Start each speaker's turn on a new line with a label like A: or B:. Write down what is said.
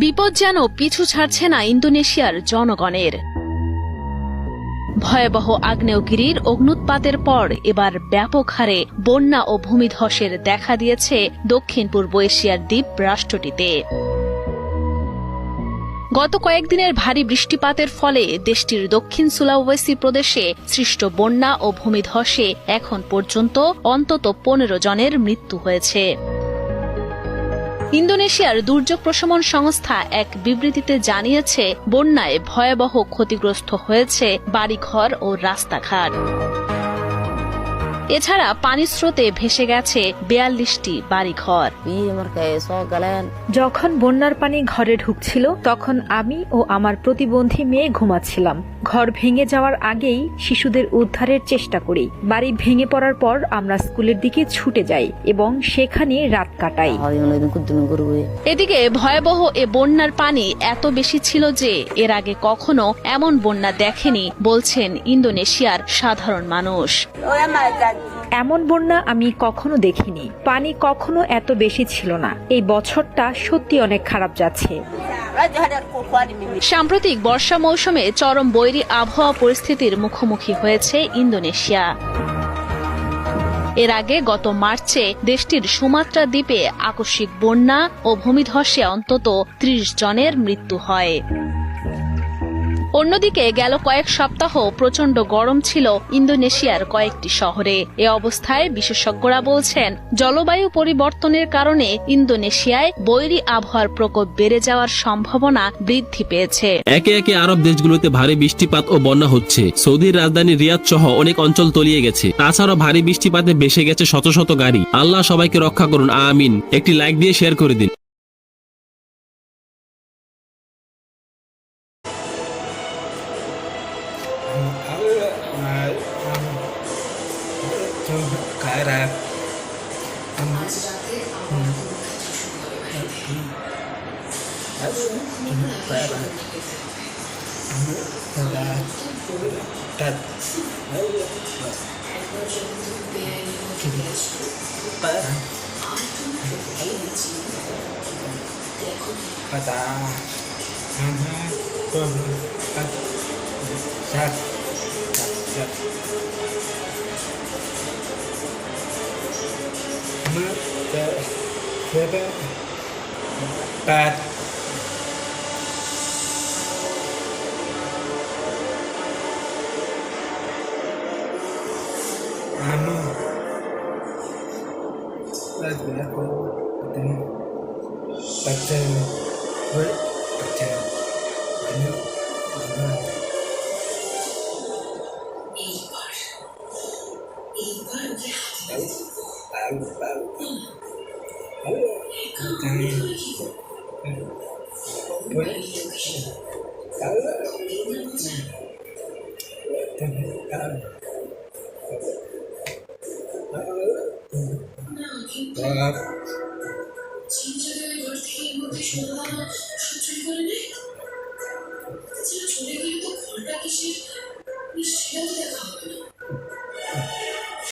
A: বিপদ যেন পিছু ছাড়ছে না ইন্দোনেশিয়ার জনগণের। ভয়াবহ আগ্নেয়গিরির অগ্ন্যুৎপাতের পর এবার ব্যাপক হারে বন্যা ও ভূমিধসের দেখা দিয়েছে দক্ষিণ পূর্ব এশিয়ার দ্বীপ রাষ্ট্রটিতে। গত কয়েকদিনের ভারী বৃষ্টিপাতের ফলে দেশটির দক্ষিণ সুলাওয়েসি প্রদেশে সৃষ্ট বন্যা ও ভূমিধসে এখন পর্যন্ত অন্তত 15 জনের মৃত্যু হয়েছে। ইন্দোনেশিয়ার দুর্যোগ প্রশমন সংস্থা এক বিবৃতিতে জানিয়েছে, বন্যায় ভয়াবহ ক্ষতিগ্রস্ত হয়েছে বাড়িঘর ও রাস্তাঘাট। এছাড়া পানির স্রোতে ভেসে গেছে 42টি বাড়িঘর।
B: যখন বন্যার পানি ঘরে ঢুকছিল তখন আমি ও আমার প্রতিবন্ধী মেয়ে ঘুমাচ্ছিলাম। ঘর ভেঙে যাওয়ার আগেই শিশুদের উদ্ধারের চেষ্টা করি। বাড়ি ভেঙে পড়ার পর আমরা স্কুলের দিকে ছুটে যাই এবং সেখানে রাত কাটাই।
A: এদিকে ভয়াবহ এ বন্যার পানি এত বেশি ছিল যে এর আগে কখনো এমন বন্যা দেখেনি বলছেন ইন্দোনেশিয়ার সাধারণ মানুষ।
B: এমন বন্যা আমি কখনো দেখিনি। পানি কখনো এত বেশি ছিল না। এই বছরটা সত্যি অনেক খারাপ যাচ্ছে।
A: সাম্প্রতিক বর্ষা মৌসুমে চরম বৈরী আবহাওয়া পরিস্থিতির মুখোমুখি হয়েছে ইন্দোনেশিয়া। এর আগে গত মার্চে দেশটির সুমাত্রা দ্বীপে আকস্মিক বন্যা ও ভূমিধসে অন্তত 30 জনের মৃত্যু হয়। অন্যদিকে গেল কয়েক সপ্তাহ প্রচণ্ড গরম ছিল ইন্দোনেশিয়ার কয়েকটি শহরে। এ অবস্থায় বিশেষজ্ঞরা বলছেন, জলবায়ু পরিবর্তনের কারণে ইন্দোনেশিয়ায় বৈরী আবহাওয়ার প্রকোপ বেড়ে যাওয়ার সম্ভাবনা বৃদ্ধি পেয়েছে।
C: একে একে আরব দেশগুলোতে ভারী বৃষ্টিপাত ও বন্যা হচ্ছে। সৌদির রাজধানী রিয়াদ সহ অনেক অঞ্চল তলিয়ে গেছে। তাছাড়াও ভারী বৃষ্টিপাতে ভেসে গেছে শত শত গাড়ি। আল্লাহ সবাইকে রক্ষা করুন, আমিন। একটি লাইক দিয়ে শেয়ার করে দিন।
D: চলে গেলে তো ঘরটা কিসের নিশ্চয়ই দেখা হবে না।